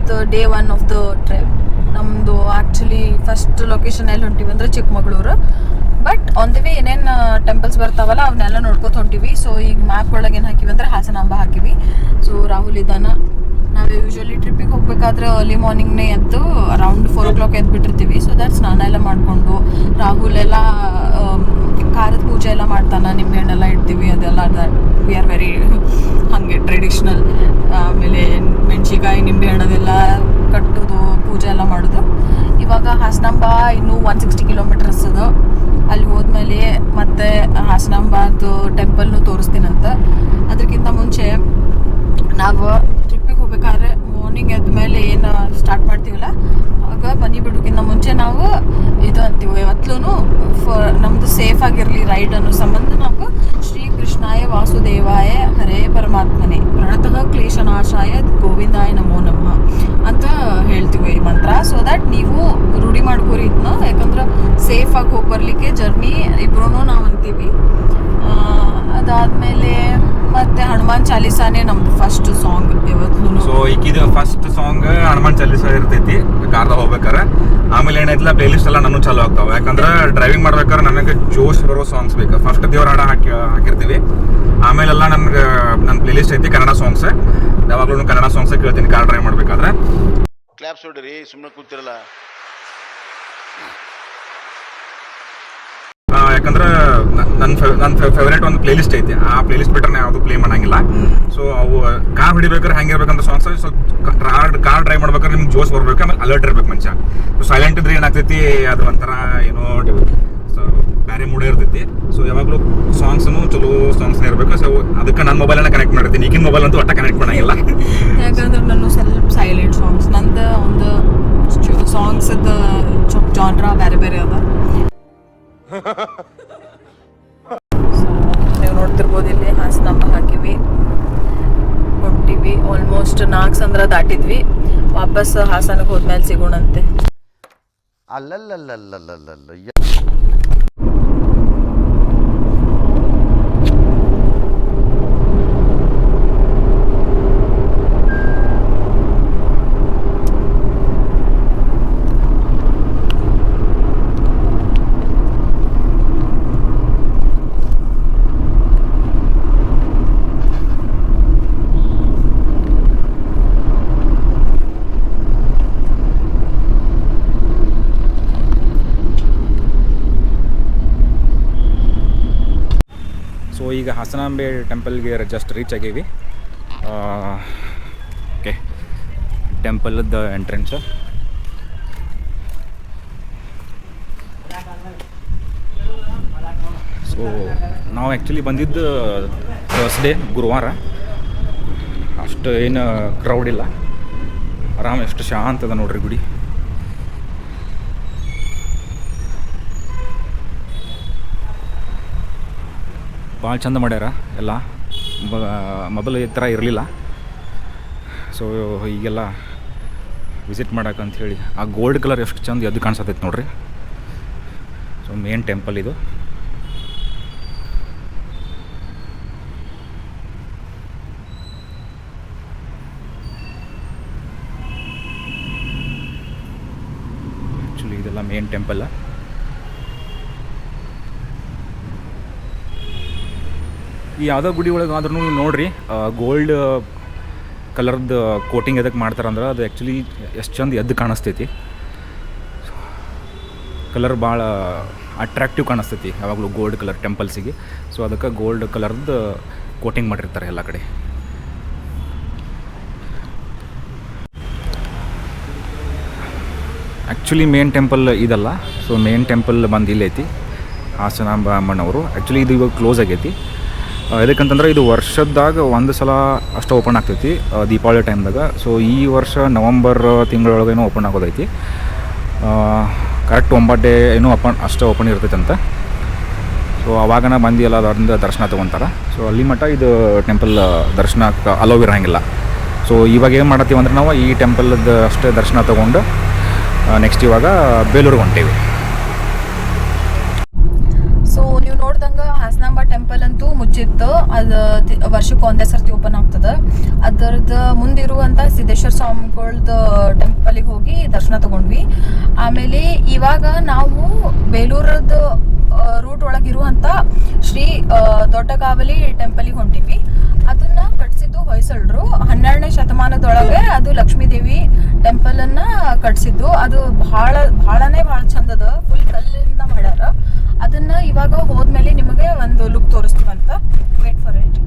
ಇವತ್ತು day 1 of the trip. ನಮ್ಮದು actually first location ಎಲ್ಲಿ ಹೊಂಟಿವಿ ಅಂದರೆ Chikkamagaluru. But on the way ಏನೇನು ಟೆಂಪಲ್ಸ್ ಬರ್ತಾವಲ್ಲ ಅವನ್ನೆಲ್ಲ ನೋಡ್ಕೊತ ಹೊಂಟಿವಿ. ಸೊ ಈಗ ಮ್ಯಾಪ್ ಒಳಗೆ ಏನು ಹಾಕಿವಿ ಅಂದರೆ ಹಾಸನಾಂಬ ಹಾಕಿವಿ. ಸೊ ರಾಹುಲ್ ಇದ್ದಾನ. ನಾವು ಯೂಶ್ವಲಿ ಟ್ರಿಪ್ಪಿಗೆ ಹೋಗ್ಬೇಕಾದ್ರೆ ಅರ್ಲಿ ಮಾರ್ನಿಂಗ್ನೇ ಎದ್ದು ಅರೌಂಡ್ 4 o'clock ಎದ್ಬಿಟ್ಟಿರ್ತೀವಿ. ಸೊ ದಟ್ ಸ್ನಾನ ಎಲ್ಲ ಮಾಡಿಕೊಂಡು ರಾಹುಲ್ ಎಲ್ಲ ಖಾರದ ಪೂಜೆ ಎಲ್ಲ ಮಾಡ್ತಾನೆ, ನಿಂಬೆಹಣ್ಣೆಲ್ಲ ಇಡ್ತೀವಿ. ಅದೆಲ್ಲ ವಿ ಆರ್ ವೆರಿ ಹಾಗೆ ಟ್ರೆಡಿಷ್ನಲ್. ಆಮೇಲೆ ಮೆಣಸಿಕಾಯಿ ನಿಂಬೆಹಣ್ಣು ಅದೆಲ್ಲ ಕಟ್ಟೋದು, ಪೂಜೆ ಎಲ್ಲ ಮಾಡೋದು. ಇವಾಗ ಹಾಸನಾಂಬ ಇನ್ನೂ 160 kilometers ಅದು. ಅಲ್ಲಿ ಹೋದ್ಮೇಲೆ ಮತ್ತೆ ಹಾಸನಾಂಬದು ಟೆಂಪಲ್ನು ತೋರಿಸ್ತೀನಂತ. ಅದಕ್ಕಿಂತ ಮುಂಚೆ ನಾವು ಟ್ರಿಪ್ಪಿಗೆ ಹೋಗ್ಬೇಕಾದ್ರೆ ಮಾರ್ನಿಂಗ್ ಎದ್ದ ಮೇಲೆ ಏನು ಸ್ಟಾರ್ಟ್ ಮಾಡ್ತೀವಲ್ಲ ಆಗ ಬನ್ನಿ ಬಿಡೋಕ್ಕಿಂತ ಮುಂಚೆ ನಾವು ಇದು ಅಂತೀವಿ, ಯಾವತ್ತೂ ನಮ್ಮದು ಸೇಫ್ ಆಗಿರಲಿ ರೈಡ್ ಅನ್ನೋ ಸಂಬಂಧ ನಾವು ಶ್ರೀ ಕೃಷ್ಣಾಯ ವಾಸುದೇವಾಯ ಹರೇ ಪರಮಾತ್ಮನೇ ಪ್ರಣತಃ ಕ್ಲೇಶನಾಶಾಯ ಗೋವಿಂದಾಯ ನಮೋ ನಮಃ ಅಂತ ಹೇಳ್ತೀವಿ ಈ ಮಂತ್ರ. ಸೊ ದ್ಯಾಟ್ ನೀವು ರೂಢಿ ಮಾಡ್ಕೋರಿ ಇದನ್ನ, ಯಾಕಂದ್ರೆ ಸೇಫಾಗಿ ಹೋಗಿ ಬರಲಿಕ್ಕೆ ಜರ್ನಿ ಇಬ್ರು ನಾವು ಅಂತೀವಿ. ಅದಾದಮೇಲೆ ಮತ್ತೆ ಹನುಮಾನ್ ಚಾಲೀಸಾನೇ ನಮ್ದು ಫಸ್ಟ್ ಸಾಂಗ್ ಯಾವತ್ತೂ. So ಈಗಿದ first song Hanuman Chalisa ಇರ್ತೈತಿ ಕಾರ್ದಾಗ ಹೋಗ್ಬೇಕಾರೆ. ಆಮೇಲೆ ಏನೈತಿಲ್ಲ ಪ್ಲೇ ಲಿಸ್ಟ್ ಎಲ್ಲ ನಾನು ಚಾಲು ಆಗ್ತಾವೆ. ಯಾಕಂದ್ರೆ ಡ್ರೈವಿಂಗ್ ಮಾಡ್ಬೇಕಾದ್ರೆ ನನಗೆ ಜೋಶ್ ಬರೋ ಸಾಂಗ್ಸ್ ಬೇಕು. ಫಸ್ಟ್ ದೇವ್ರ ಹಾಡ ಹಾಕಿರ್ತೀವಿ. ಆಮೇಲೆಲ್ಲ ನನ್ಗೆ ನನ್ನ ಪ್ಲೇ ಲಿಸ್ಟ್ ಐತಿ ಕನ್ನಡ ಸಾಂಗ್ಸ್. ಯಾವಾಗಲೂ ಕನ್ನಡ ಸಾಂಗ್ಸ್ ಕೇಳ್ತೀನಿ ಕಾರ್ ಡ್ರೈವ್ ಮಾಡ್ಬೇಕಾದ್ರೆ. ಕ್ಲಾಪ್ಸ್ ಹೊಡ್ರಿ, ಸುಮ್ಮನೆ ಕೂತಿರಲ್ಲ. ಯಾಕಂದ್ರೆ ನನ್ನ ಫೇವರೇಟ್ ಒಂದು ಪ್ಲೇ ಲಿಸ್ಟ್ ಐತಿ. ಆ ಪ್ಲೇ ಲಿಸ್ಟ್ ಬಿಟ್ಟರೆ ಯಾವುದು ಪ್ಲೇ ಮಾಡಂಗಿಲ್ಲ. ಸೊ ಅವು ಕಾರ್ ಹೊಡಿಬೇಕಾದ್ರೆ ಹೆಂಗಿರ್ಬೇಕಂತ ಸಾಂಗ್ಸ್. ಸೊ ಕಾರ್ ಡ್ರೈವ್ ಮಾಡ್ಬೇಕಾದ್ರೆ ನಿಮ್ಗೆ ಜೋಶ್ ಬರ್ಬೇಕು, ಆಮೇಲೆ ಅಲರ್ಟ್ ಇರ್ಬೇಕು ಮನುಷ್ಯ. ಸೊ ಸೈಲೆಂಟ್ ಇದ್ರೆ ಏನಾಗ್ತೈತಿ, ಅದು ಒಂಥರ ಏನೋ ಸೊ ಬೇರೆ ಮೂಡೇ ಇರ್ತೈತಿ. ಸೊ ಯಾವಾಗಲೂ ಸಾಂಗ್ಸ್ನು ಚಲೋ ಸಾಂಗ್ಸ್ನೇ ಇರಬೇಕು. ಸೊ ಅದಕ್ಕೆ ನನ್ನ ಮೊಬೈಲನ್ನ ಕನೆಕ್ಟ್ ಮಾಡಿರ್ತೀನಿ. ಈಗಿನ ಮೊಬೈಲ್ ಅಂತೂ ಒಟ್ಟ ಕನೆಕ್ಟ್ ಮಾಡಂಗಿಲ್ಲ. ಯಾಕಂದ್ರೆ ನಾನು ಸ್ವಲ್ಪ ಸೈಲೆಂಟ್ ಸಾಂಗ್ಸ್, ನಂದು ಒಂದು ಸಾಂಗ್ಸದ ಜಾನ್ರಾ ಬೇರೆ ಬೇರೆ ಅದ. ನೀವು ನೋಡ್ತಿರ್ಬೋದು ಇಲ್ಲಿ ಹಾಸನಾಂಬ ಹಾಕಿವಿ, ಹೊಂಟಿವಿ. ಆಲ್ಮೋಸ್ಟ್ 4 ಸಂದ್ರ ದಾಟಿದ್ವಿ. ವಾಪಸ್ ಹಾಸನಕ್ಕೆ ಹೋದ್ಮೇಲೆ ಸಿಗೋಣಂತೆ. ಅಲ್ಲಲ್ಲಲ್ಲಲ್ಲಲ್ಲಲ್ಲ. ಸೊ ಈಗ ಹಾಸನಾಂಬೆ ಟೆಂಪಲ್ಗೆ ಜಸ್ಟ್ ರೀಚ್ ಆಗೀವಿ. ಓಕೆ, ಟೆಂಪಲ್ದ ಎಂಟ್ರೆನ್ಸ್. ಸೊ ನಾವು ಆ್ಯಕ್ಚುಲಿ ಬಂದಿದ್ದು ಥರ್ಸ್ಡೇ, ಗುರುವಾರ. ಅಷ್ಟು ಏನು ಕ್ರೌಡ್ ಇಲ್ಲ, ಆರಾಮ ಎಷ್ಟು ಶಾಂತ ಅದ ನೋಡ್ರಿ ಗುಡಿ. ಭಾಳ ಚಂದ ಮಾಡ್ಯಾರ ಎಲ್ಲ. ಮೊದಲು ಈ ಥರ ಇರಲಿಲ್ಲ. ಸೊ ಈಗೆಲ್ಲ ವಿಸಿಟ್ ಮಾಡೋಕ್ಕಂತ ಹೇಳಿ ಆ ಗೋಲ್ಡ್ ಕಲರ್ ಎಷ್ಟು ಚಂದ ಎದ್ದು ಕಾಣಿಸತೈತೆ ನೋಡ್ರಿ. ಸೊ ಮೇನ್ ಟೆಂಪಲ್ ಇದು. ಆ್ಯಕ್ಚುಲಿ ಇದೆಲ್ಲ ಮೇನ್ ಟೆಂಪಲ್. ಈ ಯಾವುದೋ ಗುಡಿ ಒಳಗೆ ಆದ್ರೂ ನೋಡಿರಿ, ಗೋಲ್ಡ್ ಕಲರ್ದು ಕೋಟಿಂಗ್ ಎದಕ್ಕೆ ಮಾಡ್ತಾರಂದ್ರೆ ಅದು ಆ್ಯಕ್ಚುಲಿ ಎಷ್ಟು ಚಂದ ಎದ್ದು ಕಾಣಿಸ್ತೈತಿ. ಕಲರ್ ಭಾಳ ಅಟ್ರಾಕ್ಟಿವ್ ಕಾಣಿಸ್ತೈತಿ ಯಾವಾಗಲೂ ಗೋಲ್ಡ್ ಕಲರ್ ಟೆಂಪಲ್ಸಿಗೆ. ಸೊ ಅದಕ್ಕೆ ಗೋಲ್ಡ್ ಕಲರ್ದು ಕೋಟಿಂಗ್ ಮಾಡಿರ್ತಾರೆ ಎಲ್ಲ ಕಡೆ. ಆ್ಯಕ್ಚುಲಿ ಮೇನ್ ಟೆಂಪಲ್ ಇದಲ್ಲ. ಸೊ ಮೇನ್ ಟೆಂಪಲ್ ಬಂದು ಇಲ್ಲೈತಿ, ಹಾಸನಾಂಬ ಅಮ್ಮನವರು. ಆ್ಯಕ್ಚುಲಿ ಇದು ಇವಾಗ ಕ್ಲೋಸ್ ಆಗೈತಿ. ಎದಕ್ಕಂತಂದ್ರೆ ಇದು ವರ್ಷದಾಗ ಒಂದು ಸಲ ಅಷ್ಟು ಓಪನ್ ಆಗ್ತೈತಿ, ದೀಪಾವಳಿ ಟೈಮ್ದಾಗ. ಸೊ ಈ ವರ್ಷ ನವಂಬರ್ ತಿಂಗಳೊಳಗೇನೋ ಓಪನ್ ಆಗೋದೈತಿ. ಕರೆಕ್ಟ್ 9 ಡೇ ಏನೋ ಅಷ್ಟು ಓಪನ್ ಇರ್ತೈತೆ ಅಂತ. ಸೊ ಅವಾಗನ ಮಂದಿ ಎಲ್ಲ ಅದರಿಂದ ದರ್ಶನ ತೊಗೊತಾರೆ. ಸೊ ಅಲ್ಲಿ ಮಟ್ಟ ಇದು ಟೆಂಪಲ್ ದರ್ಶನಕ್ಕೆ ಅಲೋವ್ ಇರೋಂಗಿಲ್ಲ. ಸೊ ಇವಾಗ ಏನು ಮಾಡತ್ತೀವಿ ಅಂದ್ರೆ ನಾವು ಈ ಟೆಂಪಲ್ದು ಅಷ್ಟೇ ದರ್ಶನ ತೊಗೊಂಡು ನೆಕ್ಸ್ಟ್ ಇವಾಗ ಬೇಲೂರಿಗೆ ಹೊಂಟೇವಿ. ಸೊ ನೀವು ನೋಡ್ದಂಗೆ ಹಾಸನಾಂಬ ಟೆಂಪಲ್ ಅಂತೂ ಮುಚ್ಚ ಚರ್ಚ್ ಇತ್ತು, ಅದು ವರ್ಷಕ್ಕೆ ಒಂದೇ ಸರ್ತಿ ಓಪನ್ ಆಗ್ತದೆ. ಅದರದ್ದು ಮುಂದಿರುವಂಥ ಸಿದ್ದೇಶ್ವರ ಸ್ವಾಮಿಗಳ್ದು ಟೆಂಪಲಿಗೆ ಹೋಗಿ ದರ್ಶನ ತಗೊಂಡ್ವಿ. ಆಮೇಲೆ ಇವಾಗ ನಾವು ಬೇಲೂರದ್ದು ರೂಟ್ ಒಳಗಿರುವಂಥ ಶ್ರೀ ದೊಡ್ಡಗಾವಲಿ ಟೆಂಪಲಿಗೆ ಹೊಂಟಿವಿ. ಅದನ್ನ ಕಟ್ಸಿದ್ದು ಹೊಯ್ಸಳರು 12ನೇ ಶತಮಾನದೊಳಗೆ. ಅದು ಲಕ್ಷ್ಮೀದೇವಿ ಟೆಂಪಲನ್ನು ಕಟ್ಸಿದ್ದು. ಅದು ಭಾಳನೇ ಭಾಳ ಚಂದದ, ಫುಲ್ ಕಲ್ಲಿಂದ ಮಾಡ್ಯಾರ. ಅದನ್ನ ಇವಾಗ ಹೋದ್ಮೇಲೆ ನಿಮಗೆ ಒಂದು ಲುಕ್ ತೋರಿಸ್ತೀವಂತ. Wait for it.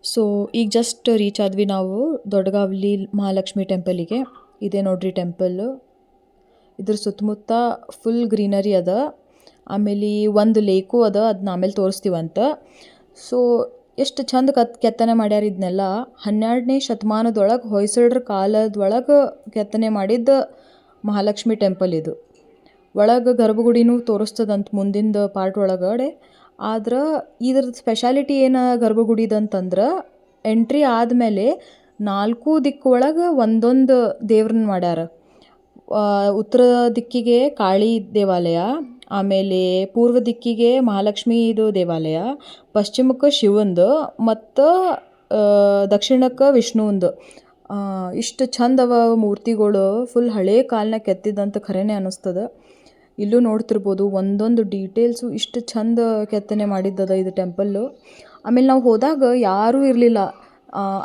ಸೊ ಈಗ ಜಸ್ಟ್ ರೀಚ್ ಆದ್ವಿ ನಾವು ದೊಡ್ಡಗಾವಲಿ ಮಹಾಲಕ್ಷ್ಮಿ ಟೆಂಪಲಿಗೆ. ಇದೇ ನೋಡ್ರಿ ಟೆಂಪಲ್ಲು. ಇದ್ರ ಸುತ್ತಮುತ್ತ ಫುಲ್ ಗ್ರೀನರಿ ಅದ. ಆಮೇಲೆ ಒಂದು ಲೇಕು ಅದ, ಅದನ್ನ ಆಮೇಲೆ ತೋರಿಸ್ತೀವಂತ. ಸೊ ಎಷ್ಟು ಚಂದ ಕೆತ್ತನೆ ಮಾಡ್ಯಾರ ಇದನ್ನೆಲ್ಲ. 12ನೇ ಶತಮಾನದೊಳಗೆ ಹೊಯ್ಸಳರ ಕಾಲದೊಳಗೆ ಕೆತ್ತನೆ ಮಾಡಿದ್ದ ಮಹಾಲಕ್ಷ್ಮಿ ಟೆಂಪಲ್ ಇದು. ಒಳಗೆ ಗರ್ಭಗುಡಿನೂ ತೋರಿಸ್ತದಂತ ಮುಂದಿನ ಪಾರ್ಟ್ ಒಳಗಡೆ. ಆದ್ರೆ ಇದ್ರದ್ದು ಸ್ಪೆಷಾಲಿಟಿ ಏನು ಗರ್ಭಗುಡಿದಂತಂದ್ರೆ, ಎಂಟ್ರಿ ಆದಮೇಲೆ 4 ದಿಕ್ಕು ಒಳಗೆ ಒಂದೊಂದು ದೇವ್ರನ್ನ ಮಾಡ್ಯಾರ. ಉತ್ತರ ದಿಕ್ಕಿಗೆ ಕಾಳಿ ದೇವಾಲಯ, ಆಮೇಲೆ ಪೂರ್ವ ದಿಕ್ಕಿಗೆ ಮಹಾಲಕ್ಷ್ಮೀದು ದೇವಾಲಯ, ಪಶ್ಚಿಮಕ್ಕೆ ಶಿವಂದು, ಮತ್ತು ದಕ್ಷಿಣಕ್ಕೆ ವಿಷ್ಣುವಂದು. ಇಷ್ಟು ಚಂದವ ಮೂರ್ತಿಗಳು, ಫುಲ್ ಹಳೇ ಕಾಲನ ಕೆತ್ತಿದ್ದಂತ ಖರೇನೆ ಅನ್ನಿಸ್ತದೆ. ಇಲ್ಲೂ ನೋಡ್ತಿರ್ಬೋದು ಒಂದೊಂದು ಡೀಟೇಲ್ಸು ಇಷ್ಟು ಚಂದ ಕೆತ್ತನೆ ಮಾಡಿದ್ದದ ಇದು ಟೆಂಪಲ್ಲು. ಆಮೇಲೆ ನಾವು ಹೋದಾಗ ಯಾರೂ ಇರಲಿಲ್ಲ,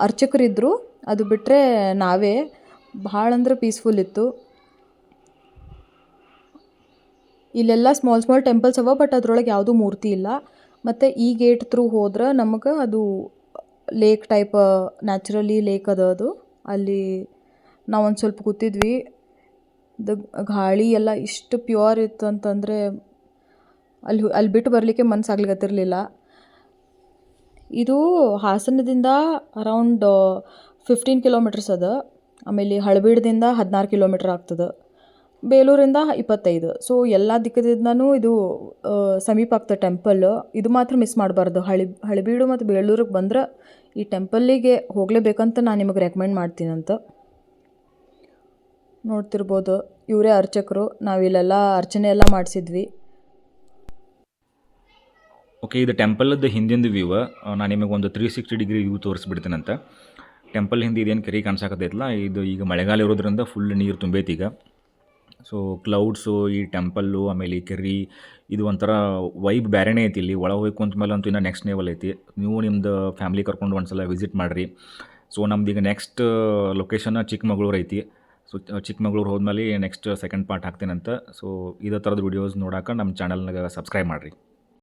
ಅರ್ಚಕರಿದ್ದರು. ಅದು ಬಿಟ್ಟರೆ ನಾವೇ. ಭಾಳ ಅಂದ್ರೆ ಪೀಸ್ಫುಲ್ ಇತ್ತು. ಇಲ್ಲೆಲ್ಲ ಸ್ಮಾಲ್ ಟೆಂಪಲ್ಸ್ ಅವ, ಬಟ್ ಅದ್ರೊಳಗೆ ಯಾವುದೂ ಮೂರ್ತಿ ಇಲ್ಲ. ಮತ್ತು ಈ ಗೇಟ್ ಥ್ರೂ ಹೋದ್ರೆ ನಮಗೆ ಅದು ಲೇಕ್ ಟೈಪ್, ನ್ಯಾಚುರಲಿ ಲೇಕ್ ಅದ ಅದು. ಅಲ್ಲಿ ನಾವು ಒಂದು ಸ್ವಲ್ಪ ಕೂತಿದ್ವಿ. ಗಾಳಿ ಎಲ್ಲ ಇಷ್ಟು ಪ್ಯೂರ್ ಇತ್ತು ಅಂತಂದರೆ ಅಲ್ಲಿ ಬಿಟ್ಟು ಬರಲಿಕ್ಕೆ ಮನಸ್ಸಾಗ್ಲಿಕತ್ತಿರಲಿಲ್ಲ. ಇದು ಹಾಸನದಿಂದ ಅರೌಂಡ್ 15 ಕಿಲೋಮೀಟರ್ಸ್ ಅದ. ಆಮೇಲೆ ಹಳಬೀಡದಿಂದ 16 ಕಿಲೋಮೀಟರ್ ಆಗ್ತದೆ. ಬೇಲೂರಿಂದ 25. ಸೊ ಎಲ್ಲ ದಿಕ್ಕದಿಂದನೂ ಇದು ಸಮೀಪ ಆಗ್ತದೆ ಟೆಂಪಲ್. ಇದು ಮಾತ್ರ ಮಿಸ್ ಮಾಡಬಾರ್ದು. ಹಳಬೀಡು ಮತ್ತು ಬೇಲೂರಿಗೆ ಬಂದ್ರೆ ಈ ಟೆಂಪಲ್ಲಿಗೆ ಹೋಗಲೇಬೇಕಂತ ನಾನು ನಿಮಗೆ ರೆಕಮೆಂಡ್ ಮಾಡ್ತೀನಂತ. ನೋಡ್ತಿರ್ಬೋದು ಇವರೇ ಅರ್ಚಕರು. ನಾವಿಲ್ಲೆಲ್ಲ ಅರ್ಚನೆ ಎಲ್ಲ ಮಾಡಿಸಿದ್ವಿ. ಓಕೆ, ಇದು ಟೆಂಪಲ್ದು ಹಿಂದಿಂದು ವ್ಯೂ. ನಾನು ನಿಮಗೆ ಒಂದು 360 ಡಿಗ್ರಿ ವ್ಯೂ ತೋರಿಸ್ಬಿಡ್ತೀನಂತ. ಟೆಂಪಲ್ ಹಿಂದೆ ಇದೇನು ಕೆರೆ ಕಾಣಿಸಾಕತ್ತೈತಲ್ಲ, ಇದು ಈಗ ಮಳೆಗಾಲ ಇರೋದ್ರಿಂದ ಫುಲ್ ನೀರು ತುಂಬೈತಿ ಈಗ. ಸೊ ಕ್ಲೌಡ್ಸು, ಈ ಟೆಂಪಲ್ಲು, ಆಮೇಲೆ ಈ ಕೆರೆ, ಇದು ಒಂಥರ ವೈಬ್ ಬೇರೆನೇ ಐತಿ. ಇಲ್ಲಿ ಒಳಗೆ ಹೋಗಿ ಕುಂತ ಮೇಲೆ ಅಂತೂ ಇನ್ನೂ ನೆಕ್ಸ್ಟ್ ಲೆವೆಲ್ ಐತಿ. ನೀವು ನಿಮ್ಮದು ಫ್ಯಾಮ್ಲಿ ಕರ್ಕೊಂಡು ಒಂದು ಸಲ ವಿಸಿಟ್ ಮಾಡಿರಿ. ಸೊ ನಮ್ದು ಈಗ ನೆಕ್ಸ್ಟ್ ಲೊಕೇಶನ್ ಚಿಕ್ಕಮಗಳೂರು ಐತಿ. ಸೊ ಚಿಕ್ಕಮಗಳೂರು ಹೋದ್ಮೇಲೆ ನೆಕ್ಸ್ಟ್ ಸೆಕೆಂಡ್ ಪಾರ್ಟ್ ಹಾಕ್ತೀನಂತ. ಸೊ ಇದೇ ಥರದ ವೀಡಿಯೋಸ್ ನೋಡೋಕೆ ನಮ್ಮ ಚಾನಲ್ನಾಗ ಸಬ್ಸ್ಕ್ರೈಬ್ ಮಾಡಿರಿ.